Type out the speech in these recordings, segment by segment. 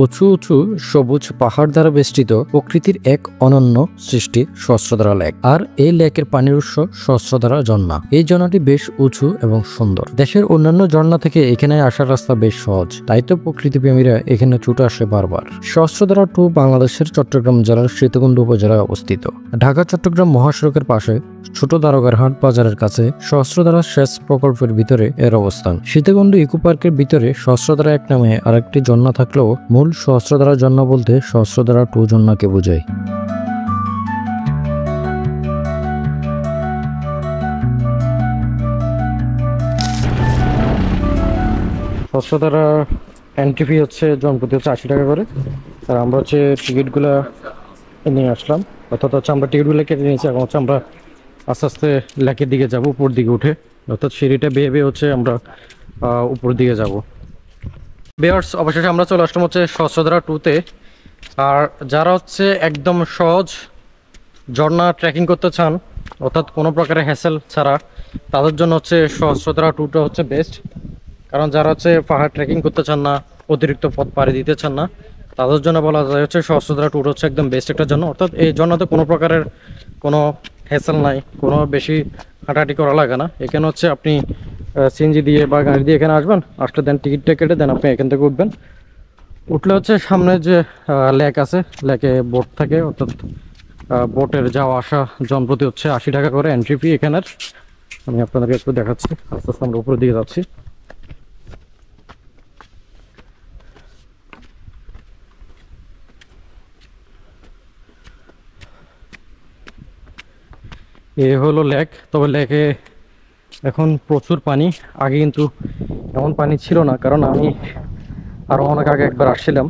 উঁচু উঁচু সবুজ পাহাড় দ্বারা বেষ্টিত প্রকৃতির এক অনন্য সৃষ্টি সহস্রধারা লেক। আর এই লেকের পানির উৎস সহস্রধারা ঝর্ণা। এই ঝর্ণাটি বেশ উঁচু এবং সুন্দর। দেশের অন্যান্য ঝর্ণা থেকে এখানে আসার রাস্তা বেশ সহজ, তাই তো প্রকৃতিপ্রেমীরা এখানে ছুটে আসে বারবার। সহস্রধারা 2 বাংলাদেশের চট্টগ্রাম জেলার সীতাকুণ্ড উপজেলায় অবস্থিত। ঢাকা চট্টগ্রাম মহাসড়কের পাশে ছোট দারোগারহাট বাজারের কাছে সহস্রধারা সেচ প্রকল্পের ভিতরে এর অবস্থান। সীতাকুণ্ড ইকো পার্কের ভিতরে সহস্রধারা 1 নামে আরেকটি ঝর্ণা থাকলেও মূল সহস্রধারা ঝর্ণা বলতে সহস্রধারা 2 ঝর্ণাকে বোঝায়। সহস্রধারা এন্ট্রি ফি হচ্ছে জনপ্রতি হচ্ছে 80 টাকা করে। আর আমরা হচ্ছে টিকিটগুলো নিয়ে আসলাম, অর্থাৎ হচ্ছে আমরা টিকিটগুলো কেটে নিয়েছি। এখন হচ্ছে আমরা আস্তে আস্তে লেকের দিকে যাব, উপর দিকে উঠে, অর্থাৎ সিঁড়িটা বেয়ে বেয়ে হচ্ছে আমরা উপর দিকে যাব। বেয়ার্স, অবশেষে আমরা চলে আসলাম হচ্ছে সহস্রধারা 2-তে। আর যারা হচ্ছে একদম সহজ ঝর্ণা ট্রেকিং করতে চান, অর্থাৎ কোনো প্রকারের হ্যাসেল ছাড়া, তাদের জন্য হচ্ছে সহস্রধারা 2টা হচ্ছে বেস্ট। কারণ যারা হচ্ছে পাহাড় ট্রেকিং করতে চান না, অতিরিক্ত পথ পাড়ি দিতে চান না, তাদের জন্য বলা যায় হচ্ছে সহস্রধারা 2 হচ্ছে একদম বেস্ট একটা জন্য। অর্থাৎ এই ঝর্ণাতে কোনো প্রকারের কোনো হ্যাসেল নাই, কোনো বেশি হাঁটাহাঁটি করা লাগে না। এখানে হচ্ছে আপনি সিএনজি দিয়ে বা গাড়ি দিয়ে এখানে আসবেন, আসলে দেন টিকিটটা কেটে দেন আপনি এখান থেকে উঠবেন। উঠলে হচ্ছে সামনে যে লেক আছে, লেকে বোট থাকে, অর্থাৎ বোটের যাওয়া আসা জনপ্রতি হচ্ছে 80 টাকা করে এন্ট্রি ফি এখানের। আমি আপনাদেরকে একটু দেখাচ্ছি। আস্তে আস্তে আমরা উপরের দিকে যাচ্ছি। এ হলো লেক। তবে লেকে এখন প্রচুর পানি। আগে কিন্তু এমন পানি ছিল না, কারণ আমি আরও অনেক আগে একবার আসছিলাম,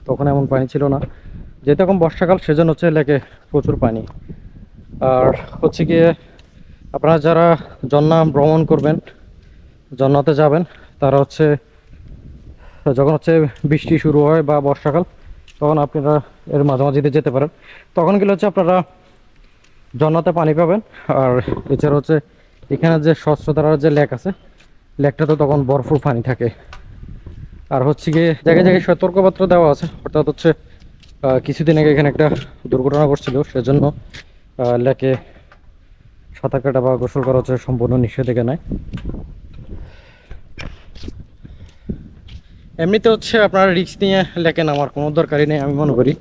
তখন এমন পানি ছিল না। যেহেতু এখন বর্ষাকাল, সেজন্য হচ্ছে লেকে প্রচুর পানি। আর হচ্ছে গিয়ে আপনারা যারা ঝর্ণা ভ্রমণ করবেন, ঝর্ণাতে যাবেন, তারা হচ্ছে যখন হচ্ছে বৃষ্টি শুরু হয় বা বর্ষাকাল, তখন আপনারা এর মাঝামাঝিতে যেতে পারেন। তখন গেলে হচ্ছে আপনারা ঝর্ণাতে পানি পাবেন। আর এছাড়া হচ্ছে এখানে যে সহস্রধারার যে লেক আছে, লেকটাতে তখন ভরপুর পানি থাকে। আর হচ্ছে গিয়ে জায়গায় জায়গায় সতর্কবার্তা দেওয়া আছে, অর্থাৎ হচ্ছে কিছুদিন আগে এখানে একটা দুর্ঘটনা ঘটছিল, সেজন্য লেকে সাঁতার কাটা বা গোসল করা হচ্ছে সম্পূর্ণ নিষেধাজ্ঞায়। এমনিতে হচ্ছে আপনারা রিস্ক নিয়ে লেকে নামার কোনো দরকারই নেই আমি মনে করি।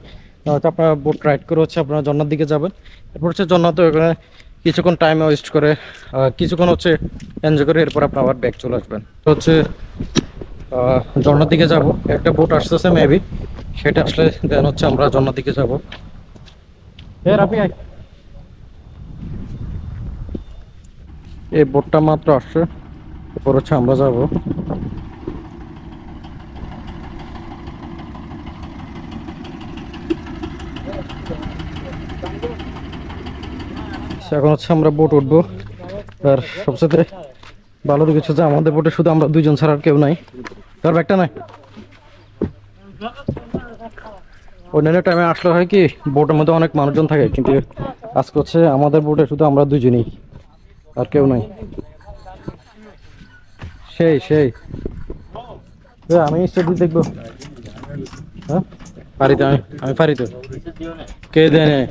হয়তো আপনারা বোট রাইড করে হচ্ছে আপনারা ঝর্ণার দিকে যাবেন, এরপর হচ্ছে ঝর্ণাতে ওখানে কিছুক্ষণ টাইম ওয়েস্ট করে কিছুক্ষণ হচ্ছে এনজয় করে এরপর আপনার আবার ব্যাক চলে আসবেন। তো হচ্ছে ঝর্ণার দিকে যাব, একটা বোট আসতেছে মেবি, সেটা আসলে দেন হচ্ছে আমরা ঝর্ণার দিকে যাব। এই বোটটা মাত্র আসছে, এরপর হচ্ছে আমরা যাব। এখন হচ্ছে আমরা বোট উঠবো। আর সবচেয়ে ভালো দিক হচ্ছে যে আমাদের বোটে শুধু আমরা দুইজন ছাড়া আর কেউ নাই। তার ব্যাগটা নাই। অন্যান্য টাইমে আসলে হয় কি, বোটের মধ্যে অনেক মানুষজন থাকে, কিন্তু আজকে হচ্ছে আমাদের বোটে শুধু আমরা দুইজনই, আর কেউ নাই। সেই সেই আমি স্টেডি দেখবো। হ্যাঁ পারি তো, আমি পারি তো। কে দেয়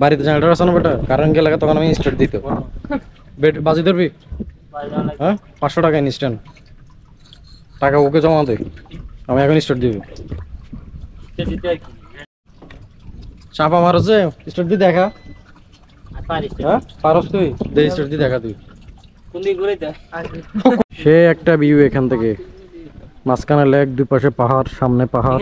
বাড়িতে জেনারেটর আছে না বেটা, কারেন্ট গেলে তখন আমি স্টার্ট দিত। বাজি ধরবি? হ্যাঁ 500 টাকা ইনস্ট্যান্ট টাকা ওকে জমা দে, আমি এখন স্টার্ট দিবি। চাপা মারো যে স্টার্ট দিয়ে দেখা। হ্যাঁ পারস তুই, দে স্টার্ট দিয়ে দেখা তুই। সে একটা ভিউ এখান থেকে, মাঝখানে লেক, দুই পাশে পাহাড়, সামনে পাহাড়।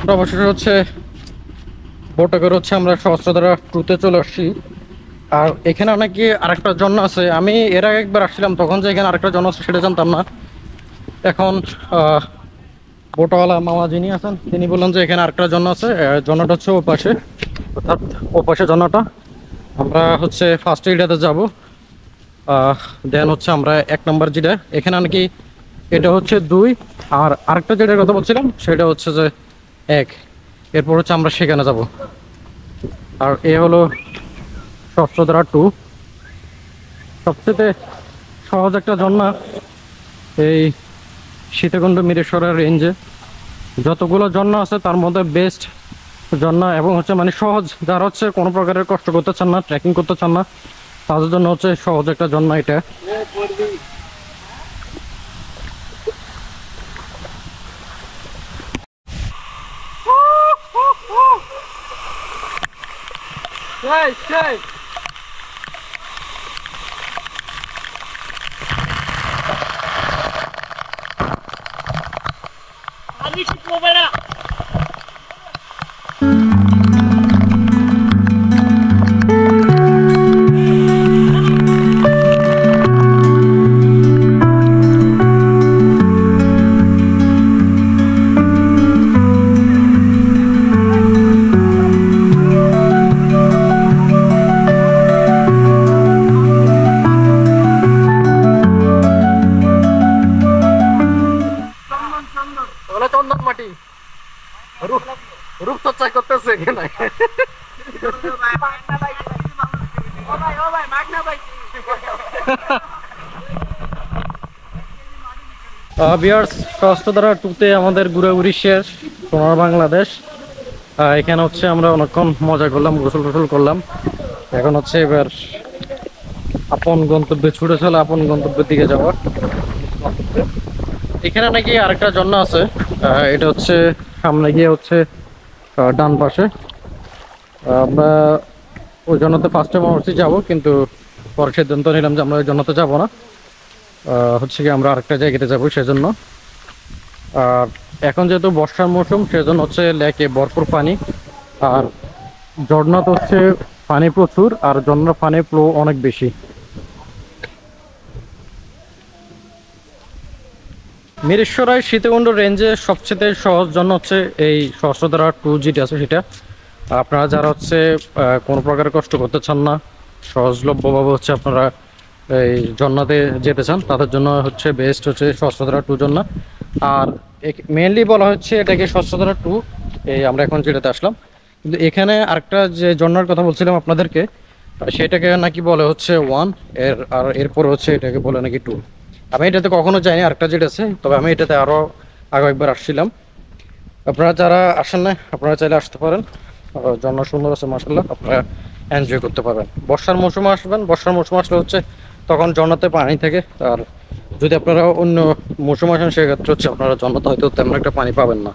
আমরা অবশেষে হচ্ছে বোটে করে হচ্ছে আমরা সহস্রধারা টুতে চলে আসছি। আর এখানে নাকি আরেকটা ঝর্ণা আছে, আমি এর আগে একবার আসছিলাম তখন যে এখানে আরেকটা ঝর্ণা আছে সেটা জানতাম না। এখন বোটওয়ালা মামা যিনি আছেন তিনি বললেন যে এখানে আরেকটা ঝর্ণা আছে, ঝর্ণাটা হচ্ছে ও পাশে, অর্থাৎ ও পাশে ঝর্ণাটা। আমরা হচ্ছে ফার্স্ট এটাতে যাবো, দেন হচ্ছে আমরা 1 নম্বর যেটা এখানে নাকি এটা হচ্ছে 2, আর আরেকটা যেটার কথা বলছিলাম সেটা হচ্ছে যে 1। এরপর হচ্ছে আমরা সেখানে যাব। আর এ হলো সহস্রধারা 2, সবচেয়ে সহজ একটা ঝর্ণা এই সীতাকুণ্ড মিরেশ্বরের রেঞ্জে। যতগুলো ঝর্ণা আছে তার মধ্যে বেস্ট ঝর্ণা, এবং হচ্ছে মানে সহজ, যারা হচ্ছে কোনো প্রকারের কষ্ট করতে চান না, ট্রেকিং করতে চান না, তাদের জন্য হচ্ছে সহজ একটা ঝর্ণা এটা। চন্দন মাটি রূপচর্চা করতেছে এখানে। ভিউয়ার্স, সহস্রধারা 2তে আমাদের ঘোরাঘুরি শেষ, সোনার বাংলাদেশ। এখানে হচ্ছে আমরা অনেকক্ষণ মজা করলাম, গোসল টোসল করলাম। এখন হচ্ছে এবার আপন গন্তব্যে ছুটে চলে, আপন গন্তব্যের দিকে যাওয়া। এখানে নাকি আরেকটা ঝর্ণা আছে, এটা হচ্ছে সামনে গিয়ে হচ্ছে ডান পাশে। আমরা ওই জন্যতে ফার্স্ট টাইম অবশ্যই যাবো, কিন্তু পরে সিদ্ধান্ত নিলাম যে আমরা ওই জন্যতে যাবো না, হচ্ছে কি আমরা আরেকটা জায়গাতে যাবো সেজন্য। আর এখন যেহেতু বর্ষার মৌসুম সেজন্য হচ্ছে লেকে ভরপুর পানি, আর ঝর্ণা তো হচ্ছে পানি প্রচুর, আর ঝর্ণার পানি ফ্লো অনেক বেশি। মিরেশ্বরায় সীতাকুণ্ড রেঞ্জে সবচেয়ে সহজ ঝর্ণা হচ্ছে এই সহস্রধারা 2 যেটা আছে সেটা। আপনারা যারা হচ্ছে কোনো প্রকার কষ্ট করতে চান না, সহজলভ্যভাবে হচ্ছে আপনারা এই ঝর্ণাতে যেতে চান, তাদের জন্য হচ্ছে বেস্ট হচ্ছে সহস্রধারা 2 ঝর্ণা। আর মেনলি বলা হচ্ছে এটাকে সহস্রধারা 2, এই আমরা এখন যেটাতে আসলাম। কিন্তু এখানে আরেকটা যে ঝর্ণার কথা বলছিলাম আপনাদেরকে, সেটাকে নাকি বলে হচ্ছে 1, আর এরপরে হচ্ছে এটাকে বলে নাকি 2। আমি এটাতে কখনো যাইনি, আরেকটা যেটা আছে, তবে আমি এটাতে আরও আগে একবার আসছিলাম। আপনারা যারা আসেন না আপনারা চাইলে আসতে পারেন, ঝর্ণা সুন্দর আছে মাশাআল্লাহ, আপনারা এনজয় করতে পারবেন। বর্ষার মৌসুমে আসবেন, বর্ষার মৌসুমে আসলে হচ্ছে তখন ঝর্ণাতে পানি থাকে। আর যদি আপনারা অন্য মৌসুম আসেন সেক্ষেত্রে হচ্ছে আপনারা ঝর্ণাতে হয়তো তেমন একটা পানি পাবেন না।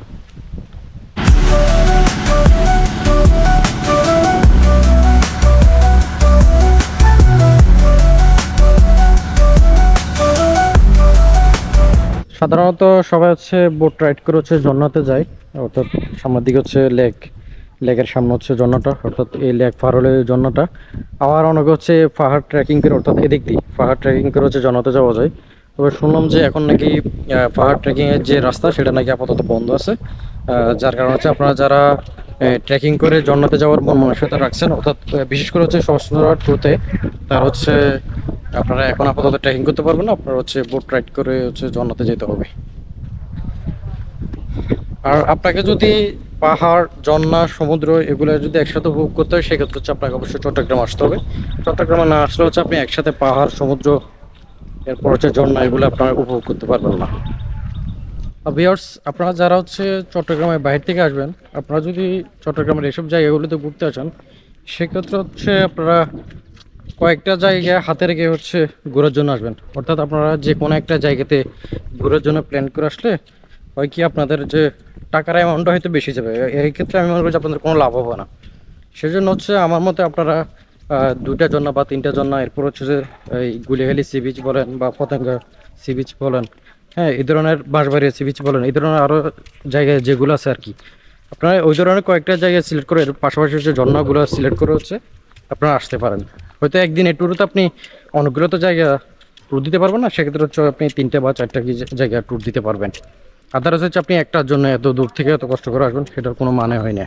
সাধারণত সবাই হচ্ছে বোট রাইড করে হচ্ছে ঝর্ণাতে যায়, অর্থাৎ সামনের দিকে হচ্ছে লেকের সামনে হচ্ছে ঝর্ণাটা, অর্থাৎ এই লেক পার হলে ঝর্ণাটা। আবার অনেকে হচ্ছে পাহাড় ট্রেকিং করে, অর্থাৎ এদিক দিয়ে পাহাড় ট্রেকিং করে হচ্ছে ঝর্ণাতে যাওয়া যায়। তবে শুনলাম যে এখন নাকি পাহাড় ট্রেকিংয়ের যে রাস্তা সেটা নাকি আপাতত বন্ধ আছে, যার কারণে হচ্ছে আপনারা যারা ট্রেকিং করে ঝর্ণাতে যাওয়ার মন মানসিকতা রাখছেন, অর্থাৎ বিশেষ করে হচ্ছে সহস্রধারা 2তে, তার হচ্ছে আপনারা এখন আপাতত ট্রেকিং করতে পারবেন না, আপনারা হচ্ছে বোট রাইড করে হচ্ছে ঝর্ণাতে যেতে হবে। আর আপনাকে যদি পাহাড়, ঝর্ণা, সমুদ্র এগুলো যদি একসাথে উপভোগ করতে হয় সেক্ষেত্রে হচ্ছে আপনাকে অবশ্যই চট্টগ্রাম আসতে হবে। চট্টগ্রামে না আসলে হচ্ছে আপনি একসাথে পাহাড়, সমুদ্র, এরপর হচ্ছে ঝর্ণা এগুলো আপনারা উপভোগ করতে পারবেন না। ভিউয়ার্স, আপনারা যারা হচ্ছে চট্টগ্রামের বাইরে থেকে আসবেন, আপনারা যদি চট্টগ্রামের এসব জায়গাগুলোতে ঘুরতে আসেন সেক্ষেত্রে হচ্ছে আপনারা কয়েকটা জায়গা হাতে রেখে হচ্ছে ঘোরার জন্য আসবেন। অর্থাৎ আপনারা যে কোনো একটা জায়গাতে ঘোরার জন্য প্ল্যান করে আসলে হয় কি আপনাদের যে টাকার অ্যামাউন্টটা হয়তো বেশি যাবে, এই ক্ষেত্রে আমি মনে করি যে আপনাদের কোনো লাভ হবে না। সেজন্য হচ্ছে আমার মতে আপনারা 2টা ঝর্ণা বা 3টা ঝর্ণা, এরপর হচ্ছে যে এই গুলিয়াখালী সি বিচ বলেন বা পতেঙ্গা সি বিচ বলেন, হ্যাঁ এই ধরনের বাঁশবাড়িয়া সি বিচ বলেন, এই ধরনের আরও জায়গায় যেগুলো আছে আর কি, আপনারা ওই ধরনের কয়েকটা জায়গা সিলেক্ট করে এর পাশাপাশি হচ্ছে ঝর্ণাগুলো সিলেক্ট করে হচ্ছে আপনারা আসতে পারেন। হয়তো একদিন এই ট্যুরে তো আপনি অনেকগুলো তো জায়গা ট্যুর দিতে পারবেন না, সেক্ষেত্রে হচ্ছে আপনি 3টে বা 4টা কি জায়গা ট্যুর দিতে পারবেন। আদারস হচ্ছে আপনি একটার জন্য এত দূর থেকে এত কষ্ট করে আসবেন, সেটার কোনো মানে হয় না।